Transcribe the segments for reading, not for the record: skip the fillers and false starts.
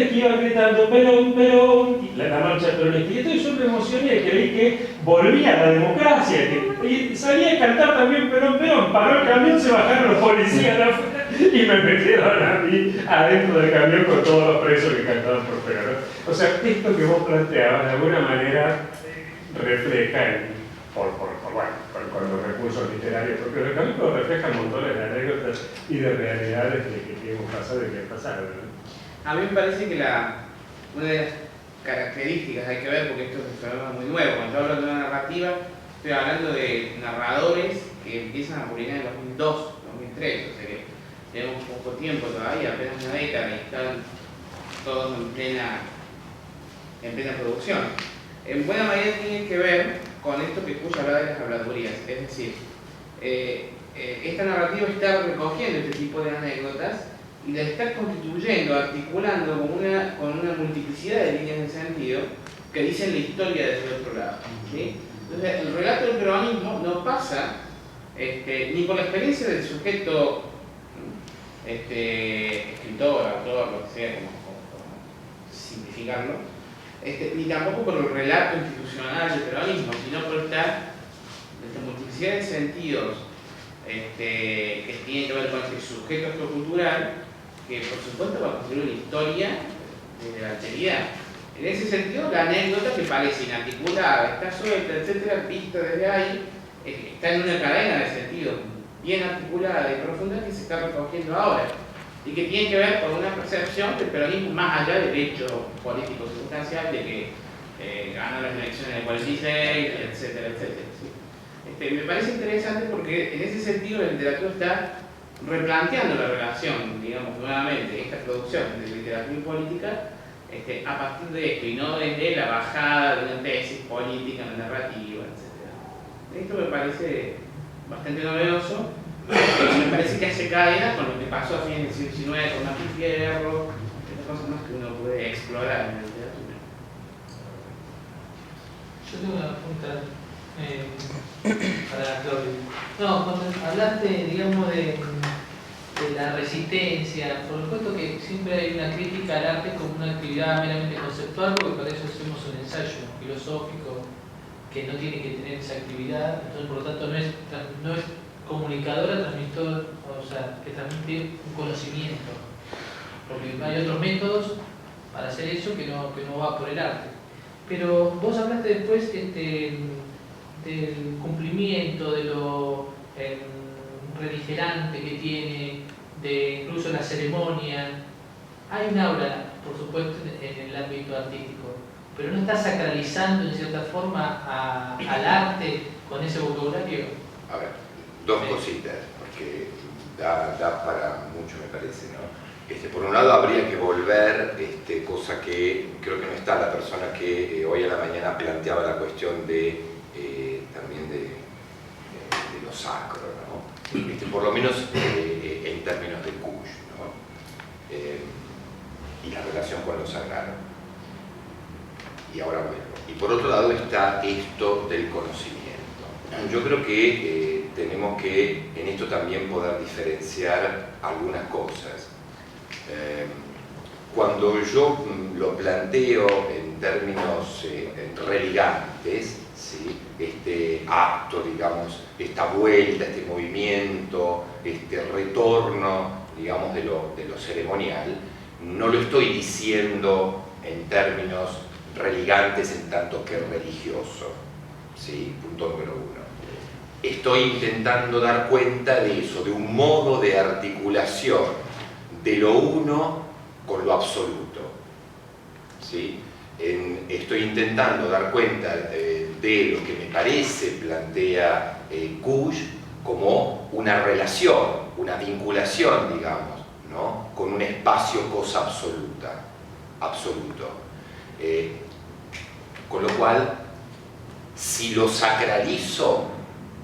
que iban gritando Perón, Perón, y la marcha peronista. Y entonces yo me emocioné, que vi que volvía la democracia, y salía a cantar también Perón, Perón. Paró el camión, se bajaron los policías de afuera y me metieron a mí adentro del camión con todos los presos que cantaban por Perón. O sea, esto que vos planteabas de alguna manera refleja con los recursos literarios propios del camino, reflejan montones de anécdotas y de realidades que hemos pasado y que han pasado, ¿no? A mí me parece que una de las características hay que ver, porque esto es un fenómeno muy nuevo. Cuando yo hablo de una narrativa, estoy hablando de narradores que empiezan a publicar en 2002, 2003, o sea que tenemos poco tiempo todavía, apenas una década, y están todos en plena producción. En buena medida tiene que ver con esto que Cush hablaba de las habladurías, es decir, esta narrativa está recogiendo este tipo de anécdotas y la está constituyendo, articulando con una multiplicidad de líneas de sentido que dicen la historia desde el otro lado, ¿sí? Entonces, el relato del peronismo no pasa ni por la experiencia del sujeto, escritor, autor, lo que sea, como simplificarlo, ni tampoco por el relato institucional del peronismo, sino por esta multiplicidad de sentidos que tienen que ver con este sujeto cultural, que por supuesto va a construir una historia de la alteridad. En ese sentido, la anécdota, que parece inarticulada, está suelta, etcétera, vista desde ahí, está en una cadena de sentidos bien articulada y profunda que se está recogiendo ahora, y que tiene que ver con una percepción del peronismo más allá del hecho político sustancial de que ganó las elecciones del 46, etcétera, etcétera. ¿Sí? Me parece interesante porque en ese sentido la literatura está replanteando la relación, digamos, nuevamente, esta producción de literatura y política a partir de esto, y no desde la bajada de una tesis política, una narrativa, etc. Esto me parece bastante novedoso, me parece que hace cadena con lo que pasó a fines del siglo XIX con Martín Fierro, estas cosas más que uno puede explorar en la literatura. Yo tengo una pregunta para Claudio. No, cuando hablaste, digamos, de la resistencia, por supuesto que siempre hay una crítica al arte como una actividad meramente conceptual, porque para eso hacemos un ensayo filosófico que no tiene que tener esa actividad, entonces por lo tanto no es comunicadora, transmisor, o sea, que transmite un conocimiento, porque hay otros métodos para hacer eso que no va por el arte. Pero vos hablaste después del cumplimiento, de lo beligerante que tiene, de incluso la ceremonia. Hay un aura, por supuesto, en el ámbito artístico, pero no está sacralizando en cierta forma al arte con ese vocabulario. A ver, dos cositas, porque da para mucho, me parece, ¿no? Por un lado habría que volver, cosa que creo que no está la persona que hoy a la mañana planteaba la cuestión también de lo sacro, ¿no? Por lo menos en términos de Cush, ¿no? Y la relación con lo sagrado. Y ahora vuelvo. Y por otro lado está esto del conocimiento. Yo creo que tenemos que en esto también poder diferenciar algunas cosas. Cuando yo lo planteo en términos relegantes, ¿sí? Este acto, digamos, esta vuelta, este movimiento, este retorno, digamos, de lo ceremonial, no lo estoy diciendo en términos relegantes en tanto que religioso, ¿sí? Punto número uno. Estoy intentando dar cuenta de eso, de un modo de articulación de lo uno con lo absoluto, ¿sí? Estoy intentando dar cuenta de lo que me parece plantea Cush como una relación, una vinculación, digamos, ¿no? Con un espacio cosa absoluto. Con lo cual, si lo sacralizo,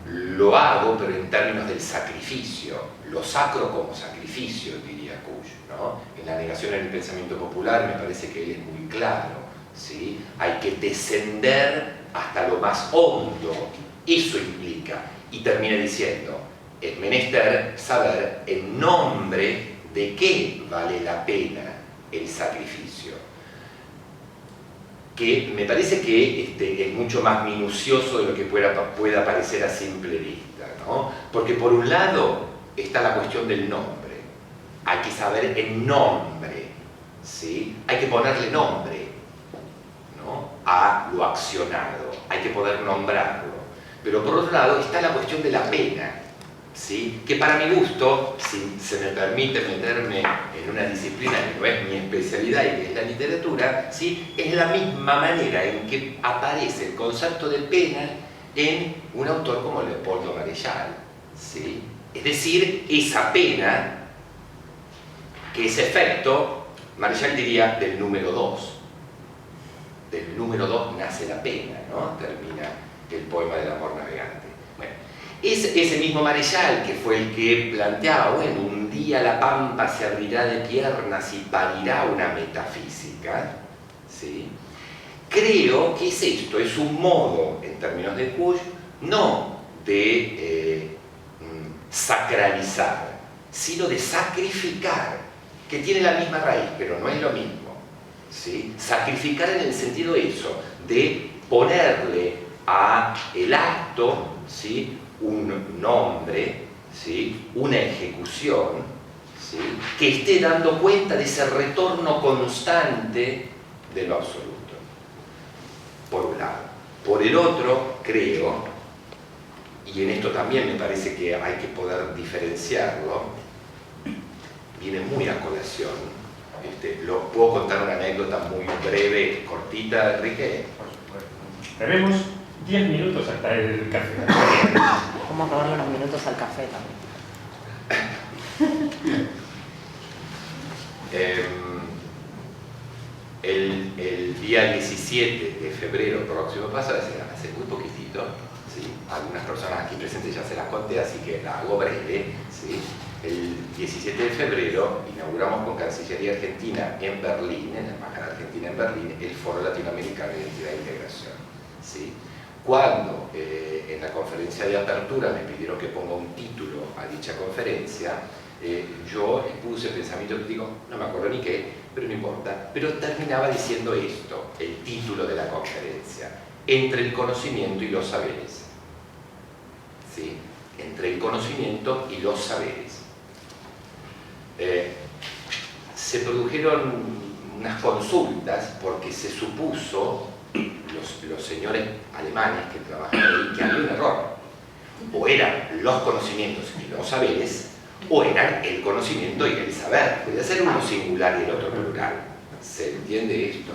lo hago, pero en términos del sacrificio, lo sacro como sacrificio, diría Cush, ¿no? En La negación en el pensamiento popular me parece que él es muy claro, ¿sí? Hay que descender hasta lo más hondo, eso implica, y termina diciendo, es menester saber en nombre de qué vale la pena el sacrificio, que me parece que es mucho más minucioso de lo que pueda parecer a simple vista, ¿no? Porque por un lado está la cuestión del nombre, hay que saber el nombre, ¿sí? Hay que ponerle nombre, ¿no?, a lo accionado, hay que poder nombrarlo. Pero por otro lado está la cuestión de la pena, ¿sí?, que para mi gusto, si se me permite meterme en una disciplina que no es mi especialidad y que es la literatura, ¿sí?, es la misma manera en que aparece el concepto de pena en un autor como Leopoldo Marechal, ¿sí? Es decir, esa pena, que es efecto, Marechal diría, del número 2. Del número 2 nace la pena, ¿no? Termina el poema del amor navegante. Bueno, ese mismo Marechal que fue el que planteaba, bueno, un día la pampa se abrirá de piernas y parirá una metafísica, ¿sí? Creo que es esto, es un modo, en términos de Puig, no de sacralizar, sino de sacrificar, que tiene la misma raíz, pero no es lo mismo, ¿sí? Sacrificar en el sentido de eso, de ponerle a el acto, ¿sí?, un nombre, ¿sí?, una ejecución, ¿sí?, que esté dando cuenta de ese retorno constante de lo absoluto, por un lado. Por el otro, creo, y en esto también me parece que hay que poder diferenciarlo, viene muy a colación, ¿lo puedo contar una anécdota muy breve, cortita, Enrique? Por supuesto. Tenemos 10 minutos hasta el café. Vamos a robarle unos minutos al café también. El día 17 de febrero próximo, hace muy poquitito, ¿sí?, algunas personas aquí presentes ya se las conté, así que la hago breve, ¿sí? El 17 de febrero inauguramos con Cancillería Argentina en Berlín, en la Embajada Argentina en Berlín, el Foro Latinoamericano de Identidad e Integración, ¿sí? Cuando en la conferencia de apertura me pidieron que ponga un título a dicha conferencia, yo expuse pensamiento crítico, no me acuerdo ni qué, pero no importa, pero terminaba diciendo esto, el título de la conferencia: entre el conocimiento y los saberes, ¿sí? Entre el conocimiento y los saberes. Se produjeron unas consultas porque se supuso, los señores alemanes que trabajan ahí, que había un error. O eran los conocimientos y los saberes, o eran el conocimiento y el saber. Podría ser uno singular y el otro plural. ¿Se entiende esto?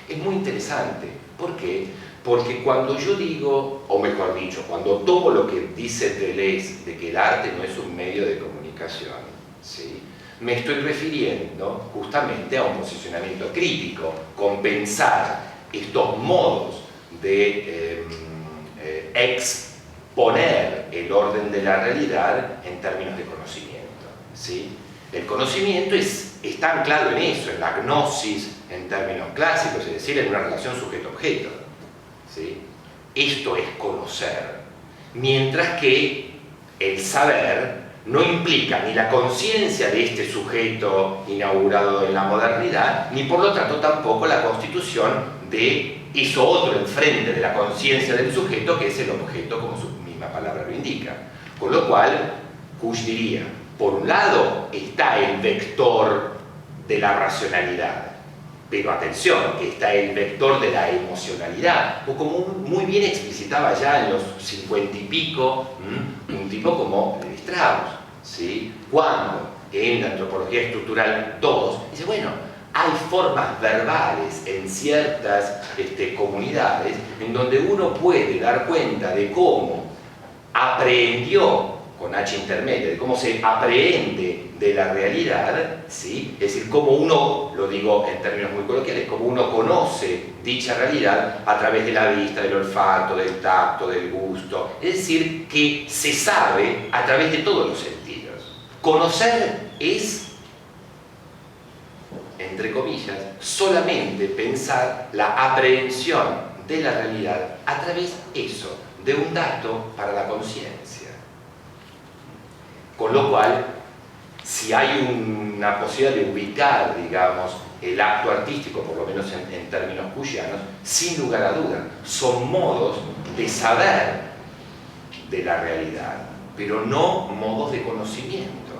Es muy interesante. ¿Por qué? Porque cuando yo digo, o mejor dicho, cuando tomo lo que dice Deleuze de que el arte no es un medio de comunicación, ¿sí?, me estoy refiriendo justamente a un posicionamiento crítico, compensar estos modos de exponer el orden de la realidad en términos de conocimiento, ¿sí? El conocimiento está anclado en eso, en la gnosis en términos clásicos, es decir, en una relación sujeto-objeto, ¿sí? Esto es conocer, mientras que el saber no implica ni la conciencia de este sujeto inaugurado en la modernidad, ni por lo tanto tampoco la constitución de eso otro enfrente de la conciencia del sujeto, que es el objeto, como su misma palabra lo indica. Con lo cual, Puig diría, por un lado está el vector de la racionalidad, pero atención, que está el vector de la emocionalidad, o como muy bien explicitaba ya en los 50 y pico, un tipo como Levi-Strauss, ¿sí?, cuando en la antropología estructural 2 dice, bueno, hay formas verbales en ciertas comunidades en donde uno puede dar cuenta de cómo aprehendió, con H intermedia, de cómo se aprehende de la realidad, ¿sí? Es decir, cómo uno, lo digo en términos muy coloquiales, cómo uno conoce dicha realidad a través de la vista, del olfato, del tacto, del gusto. Es decir, que se sabe a través de todos los sentidos. Conocer es, entre comillas, solamente pensar la aprehensión de la realidad a través eso, de un dato para la conciencia. Con lo cual, si hay una posibilidad de ubicar, digamos, el acto artístico, por lo menos en términos cuyianos, sin lugar a dudas, son modos de saber de la realidad, pero no modos de conocimiento.